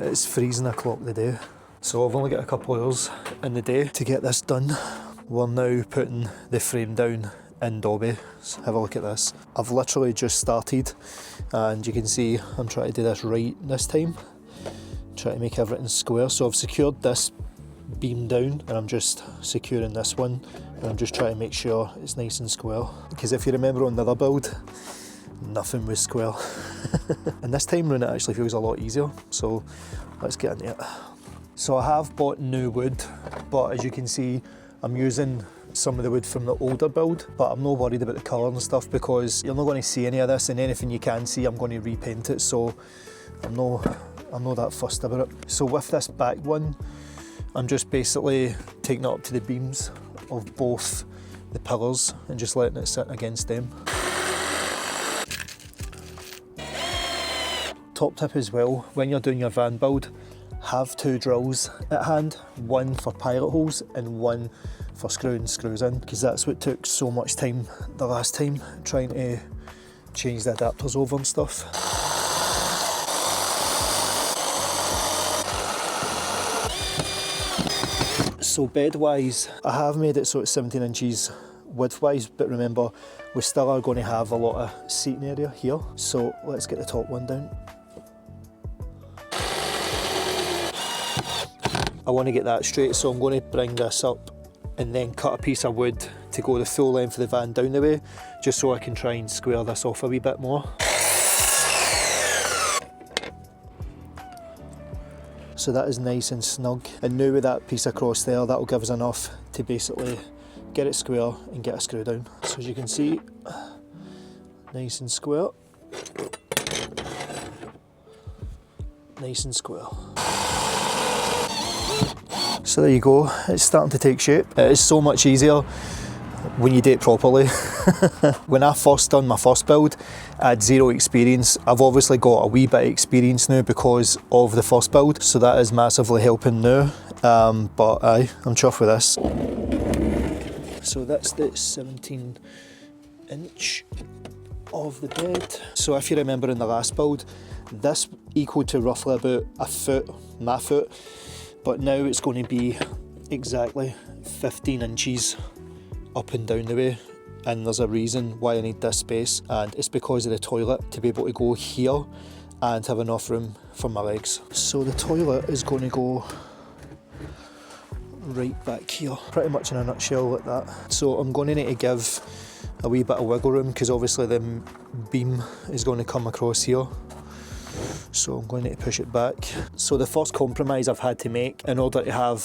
it's freezing o'clock the day. So I've only got a couple of hours in the day to get this done. We're now putting the frame down in Dobby. So have a look at this. I've literally just started and you can see I'm trying to do this right this time. Try to make everything square. So I've secured this beam down and I'm just securing this one and I'm just trying to make sure it's nice and square. Because if you remember on the other build, nothing was square. And this time round it actually feels a lot easier. So let's get into it. So I have bought new wood, but as you can see, I'm using some of the wood from the older build, but I'm not worried about the colour and stuff because you're not going to see any of this, and anything you can see I'm going to repaint it, so I'm not that fussed about it. So with this back one, I'm just basically taking it up to the beams of both the pillars and just letting it sit against them. Top tip as well, when you're doing your van build, have two drills at hand, one for pilot holes and one for screwing screws in, because that's what took so much time the last time, trying to change the adapters over and stuff. So bed wise, I have made it so it's 17 inches width wise, but remember we still are going to have a lot of seating area here, so let's get the top one down. I want to get that straight, so I'm going to bring this up and then cut a piece of wood to go the full length of the van down the way, just so I can try and square this off a wee bit more. So that is nice and snug, and now with that piece across there, that will give us enough to basically get it square and get a screw down. So as you can see, nice and square, nice and square. So there you go, it's starting to take shape. It is so much easier when you do it properly. When I first done my first build, I had zero experience. I've obviously got a wee bit of experience now because of the first build, so that is massively helping now. But I'm chuffed with this. So that's the 17 inch of the bed. So if you remember in the last build, this equaled to roughly about a foot, my foot. But now it's going to be exactly 15 inches up and down the way, and there's a reason why I need this space, and it's because of the toilet, to be able to go here and have enough room for my legs. So the toilet is going to go right back here, pretty much in a nutshell like that. So I'm going to need to give a wee bit of wiggle room because obviously the beam is going to come across here. So I'm going to need to push it back. So the first compromise I've had to make in order to have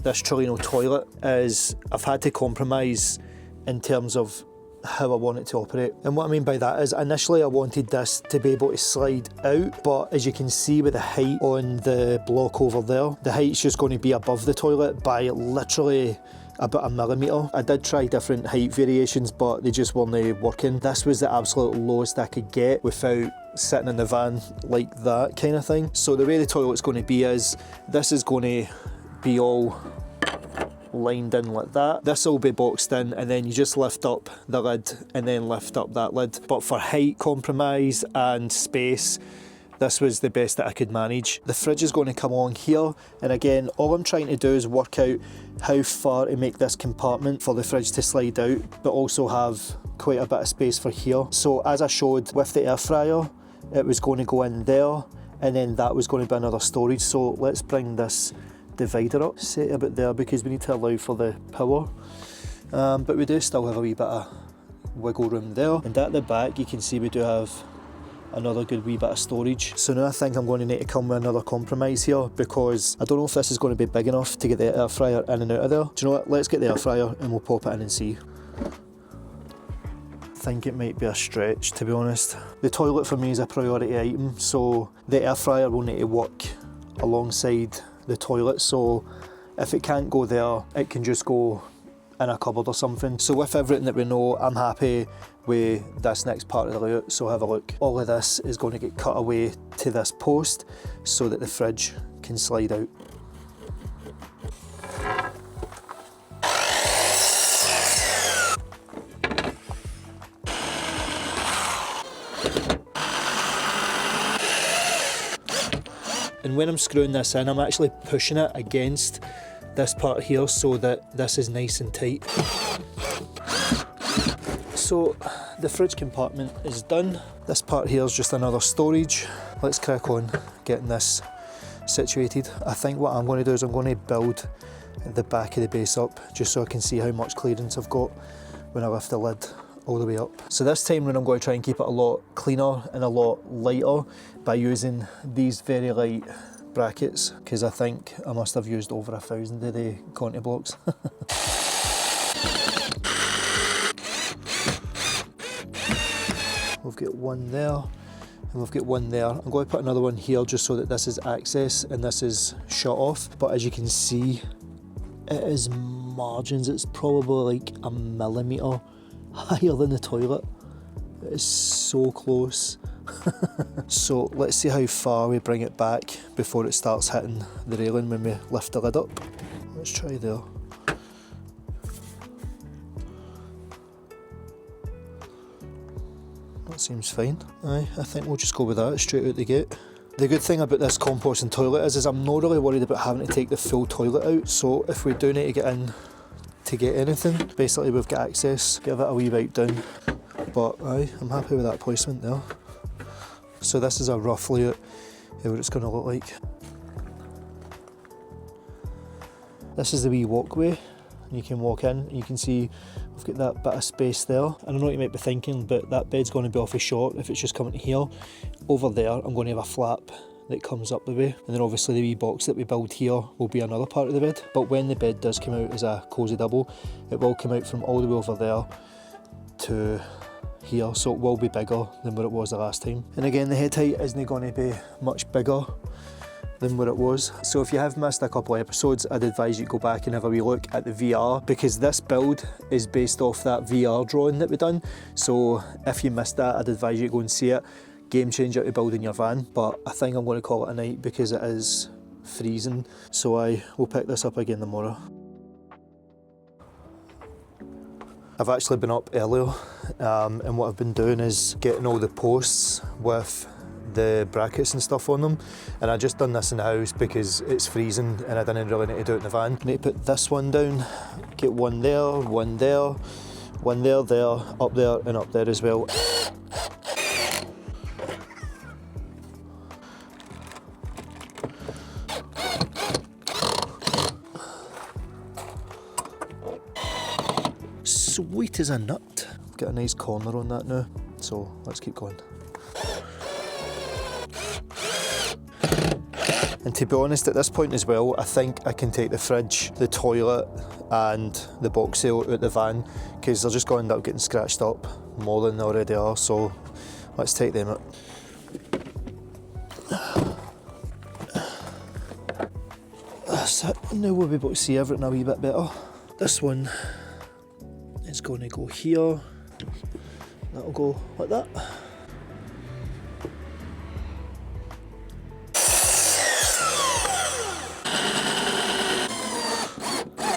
this Trillino toilet is I've had to compromise in terms of how I want it to operate. And what I mean by that is initially I wanted this to be able to slide out, but as you can see with the height on the block over there, the height's just going to be above the toilet by literally about a millimetre. I did try different height variations, but they just weren't working. This was the absolute lowest I could get without sitting in the van like that kind of thing. So the way the toilet's going to be is, this is going to be all lined in like that. This will be boxed in, and then you just lift up the lid and then lift up that lid. But for height compromise and space, this was the best that I could manage. The fridge is going to come along here, and again, all I'm trying to do is work out how far to make this compartment for the fridge to slide out, but also have quite a bit of space for here. So as I showed with the air fryer, it was going to go in there, and then that was going to be another storage. So let's bring this divider up, set it about there, because we need to allow for the power. But we do still have a wee bit of wiggle room there. And at the back, you can see we do have another good wee bit of storage. So now I think I'm going to need to come with another compromise here, because I don't know if this is going to be big enough to get the air fryer in and out of there. Do you know what? Let's get the air fryer and we'll pop it in and see. I think it might be a stretch, to be honest. The toilet for me is a priority item, so the air fryer will need to work alongside the toilet. So if it can't go there, it can just go in a cupboard or something. So with everything that we know, I'm happy with this next part of the layout. So have a look. All of this is going to get cut away to this post so that the fridge can slide out. And when I'm screwing this in, I'm actually pushing it against this part here so that this is nice and tight. So the fridge compartment is done. This part here is just another storage. Let's crack on getting this situated. I think what I'm going to do is I'm going to build the back of the base up just so I can see how much clearance I've got when I lift the lid all the way up. So this time round I'm going to try and keep it a lot cleaner and a lot lighter by using these very light brackets, because I think I must have used over 1,000 of the Conti blocks. We've got one there and we've got one there. I'm going to put another one here just so that this is access and this is shut off, but as you can see it is margins. It's probably like a millimetre higher than the toilet. It is so close. So let's see how far we bring it back before it starts hitting the railing when we lift the lid up. Let's try there. That seems fine. Aye, I think we'll just go with that straight out the gate. The good thing about this composting toilet is I'm not really worried about having to take the full toilet out, so if we do need to get in to get anything, basically we've got access. Give it a wee wipe down, but aye, I'm happy with that placement there. So this is a rough layout of what it's going to look like. This is the wee walkway. You can walk in and you can see we've got that bit of space there. And I know what you might be thinking, but that bed's going to be awfully short if it's just coming to here. Over there I'm going to have a flap that comes up the way, and then obviously the wee box that we build here will be another part of the bed. But when the bed does come out as a cosy double, it will come out from all the way over there to here, so it will be bigger than what it was the last time. And again, the head height isn't going to be much bigger than what it was. So if you have missed a couple of episodes, I'd advise you go back and have a wee look at the VR, because this build is based off that VR drawing that we done. So if you missed that, I'd advise you to go and see it. Game changer to building your van, but I think I'm going to call it a night because it is freezing. So I will pick this up again tomorrow. I've actually been up earlier and what I've been doing is getting all the posts with the brackets and stuff on them, and I just done this in the house because it's freezing and I didn't really need to do it in the van. I need to put this one down, get one there, one there, one there, up there and up there as well. Sweet as a nut. Got a nice corner on that now, so let's keep going. And to be honest, at this point as well, I think I can take the fridge, the toilet and the box sale out the van, because they're just going to end up getting scratched up more than they already are, so let's take them out. That's it. Now we'll be able to see everything a wee bit better. This one is going to go here, that'll go like that.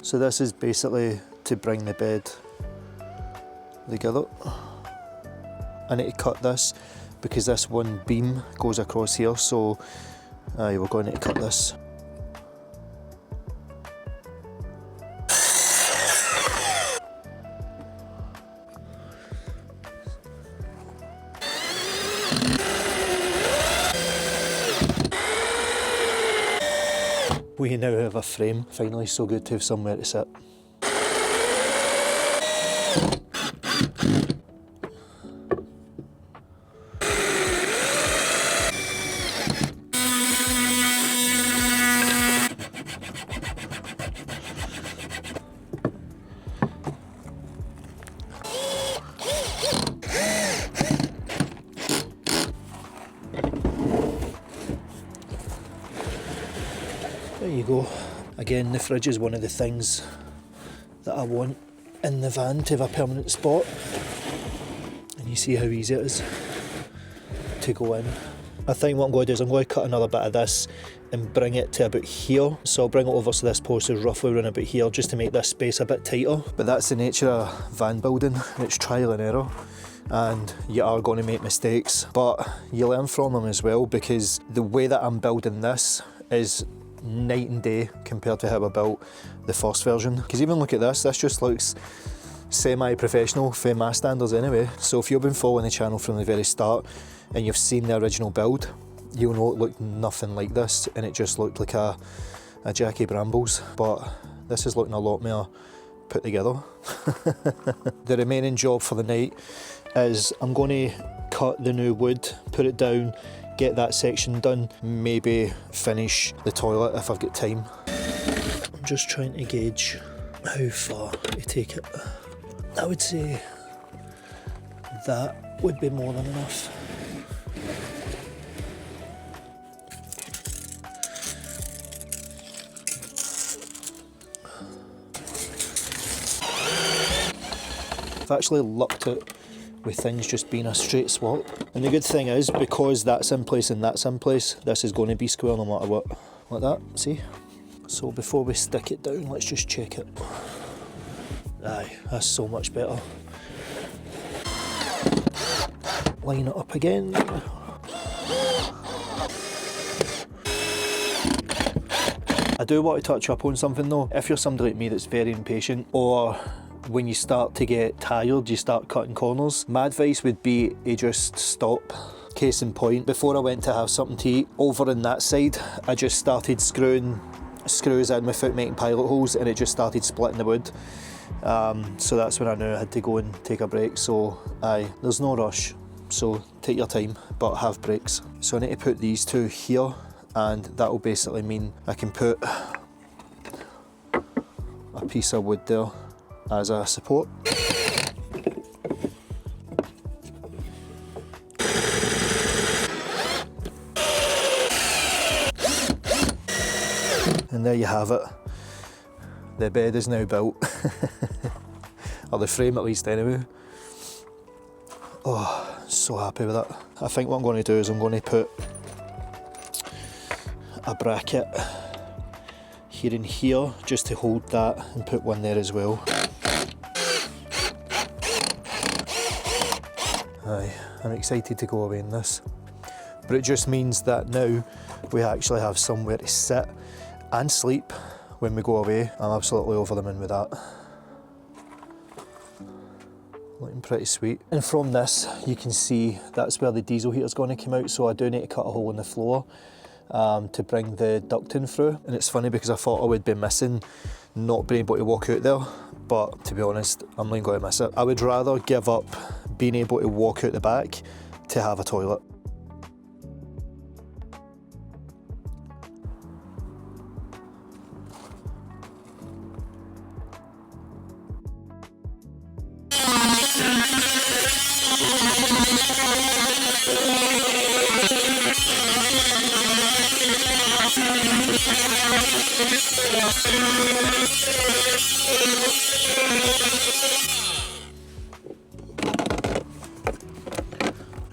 So this is basically to bring the bed together. I need to cut this because this one beam goes across here, so we're going to need to cut this. We now have a frame, finally. So good to have somewhere to sit. There you go. Again, the fridge is one of the things that I want in the van to have a permanent spot. And you see how easy it is to go in. I think what I'm going to do is I'm going to cut another bit of this and bring it to about here. So I'll bring it over so this post is roughly around about here just to make this space a bit tighter. But that's the nature of van building, it's trial and error. and you are going to make mistakes, but you learn from them as well, because the way that I'm building this is night and day compared to how I built the first version. Because even look at this just looks semi-professional for my standards anyway. So if you've been following the channel from the very start and you've seen the original build, you'll know it looked nothing like this, and it just looked like a Jackie Brambles, but this is looking a lot more put together. The remaining job for the night is I'm going to cut the new wood, put it down, get that section done, maybe finish the toilet if I've got time. I'm just trying to gauge how far to take it. I would say that would be more than enough. I've actually lucked it with things just being a straight swap, and the good thing is, because that's in place and that's in place, this is going to be square no matter what. Like that, see? So before we stick it down, let's just check it. Aye, that's so much better. Line it up again. I do want to touch up on something though. If you're somebody like me that's very impatient, or when you start to get tired, you start cutting corners, my advice would be to just stop. Case in point, before I went to have something to eat, over on that side, I just started screwing screws in without making pilot holes, and it just started splitting the wood. So that's when I knew I had to go and take a break. So there's no rush, so take your time, but have breaks. So I need to put these two here, and that will basically mean I can put a piece of wood there as a support. And there you have it. The bed is now built. Or the frame at least anyway. Oh, so happy with that. I think what I'm going to do is I'm going to put a bracket here and here just to hold that, and put one there as well. Aye, I'm excited to go away in this. But it just means that now we actually have somewhere to sit and sleep when we go away. I'm absolutely over the moon with that. Looking pretty sweet. And from this, you can see that's where the diesel heater's going to come out, so I do need to cut a hole in the floor to bring the ducting through. And it's funny because I thought I would be missing not being able to walk out there, but to be honest, I'm not going to miss it. I would rather give up being able to walk out the back to have a toilet.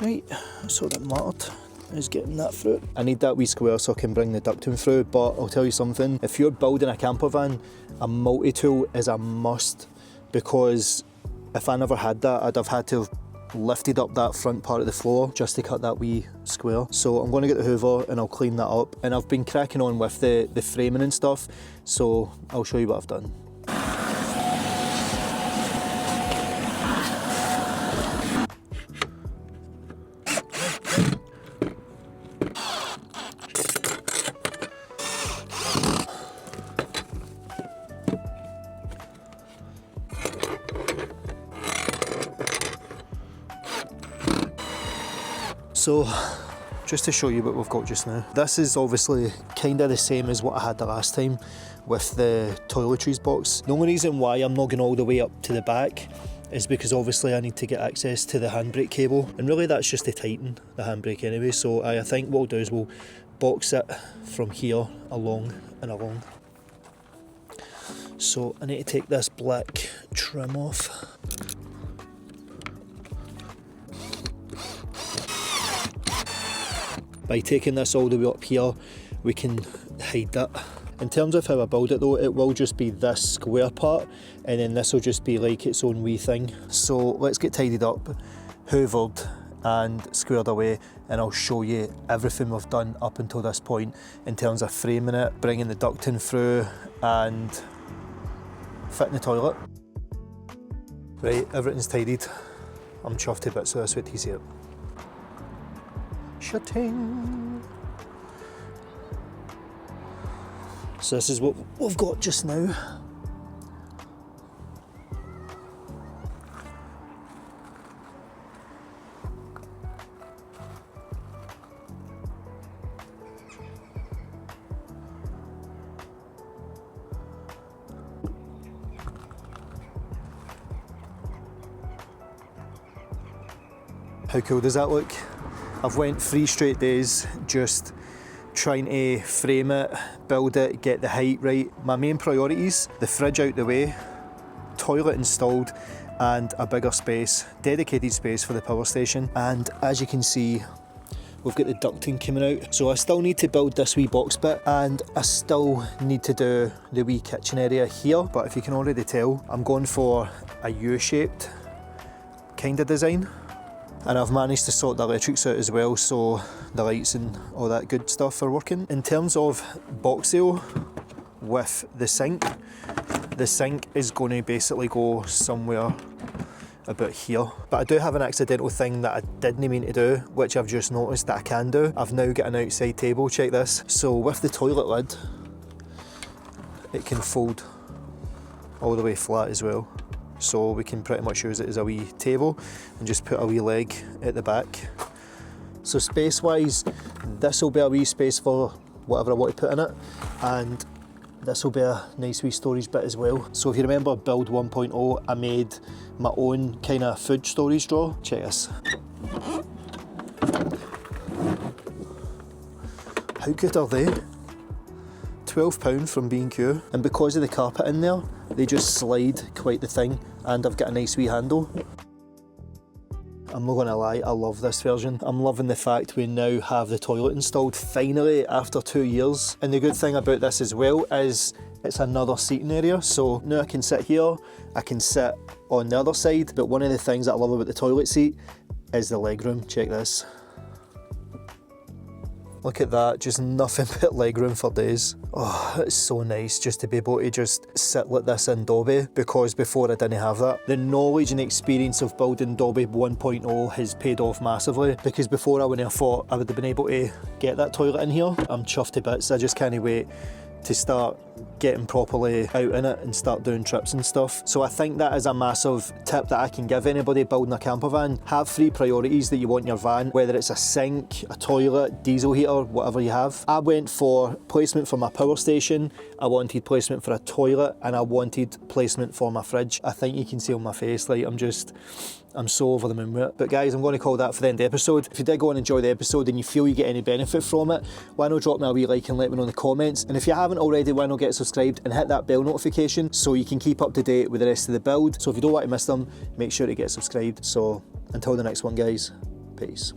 Right, that's all that mattered, is getting that through. I need that wee square so I can bring the ducting through, but I'll tell you something, if you're building a camper van, a multi-tool is a must, because if I never had that, I'd have had to have lifted up that front part of the floor just to cut that wee square. So I'm going to get the hoover and I'll clean that up. And I've been cracking on with the framing and stuff, so I'll show you what I've done. So, just to show you what we've got just now. This is obviously kind of the same as what I had the last time with the toiletries box. The only reason why I'm not going all the way up to the back is because obviously I need to get access to the handbrake cable, and really that's just to tighten the handbrake anyway. So I think what we'll do is we'll box it from here along and along. So I need to take this black trim off. By taking this all the way up here, we can hide that. In terms of how I build it though, it will just be this square part, and then this will just be like its own wee thing. So let's get tidied up hoovered and squared away, and I'll show you everything we've done up until this point in terms of framing it, bringing the ducting through and fitting the toilet. Right, everything's tidied. I'm chuffed to bits, so that's what he's here. Shutting. So this is what we've got just now. How cool does that look? I've went 3 straight days just trying to frame it, build it, get the height right. My main priorities, the fridge out the way, toilet installed, and a bigger space, dedicated space for the power station. And as you can see, we've got the ducting coming out. So I still need to build this wee box bit, and I still need to do the wee kitchen area here. But if you can already tell, I'm going for a U-shaped kind of design. And I've managed to sort the electrics out as well, so the lights and all that good stuff are working. In terms of boxio with the sink is going to basically go somewhere about here. But I do have an accidental thing that I didn't mean to do, which I've just noticed that I can do. I've now got an outside table, check this. So with the toilet lid, it can fold all the way flat as well. So we can pretty much use it as a wee table and just put a wee leg at the back. So space wise, this will be a wee space for whatever I want to put in it, and this will be a nice wee storage bit as well. So if you remember build 1.0, I made my own kind of food storage drawer. Check this. How good are they? £12 from B&Q, and because of the carpet in there, they just slide quite the thing, and I've got a nice wee handle. I'm not gonna lie, I love this version. I'm loving the fact we now have the toilet installed finally after 2 years. And the good thing about this as well is it's another seating area, so now I can sit here, I can sit on the other side, but one of the things that I love about the toilet seat is the legroom. Check this. Look at that, just nothing but legroom for days. Oh, it's so nice just to be able to just sit like this in Dobby, because before I didn't have that. The knowledge and experience of building Dobby 1.0 has paid off massively, because before I wouldn't have thought I would have been able to get that toilet in here. I'm chuffed to bits, I just can't wait to start getting properly out in it and start doing trips and stuff. So I think that is a massive tip that I can give anybody building a camper van. Have 3 priorities that you want in your van, whether it's a sink, a toilet, diesel heater, whatever you have. I went for placement for my power station, I wanted placement for a toilet, and I wanted placement for my fridge. I think you can see on my face, like I'm so over the moon with it. But guys, I'm going to call that for the end of the episode. If you did go and enjoy the episode and you feel you get any benefit from it, why not drop me a wee like and let me know in the comments. And if you haven't already, why not get subscribed and hit that bell notification so you can keep up to date with the rest of the build. So if you don't want to miss them, make sure to get subscribed. So until the next one guys, peace.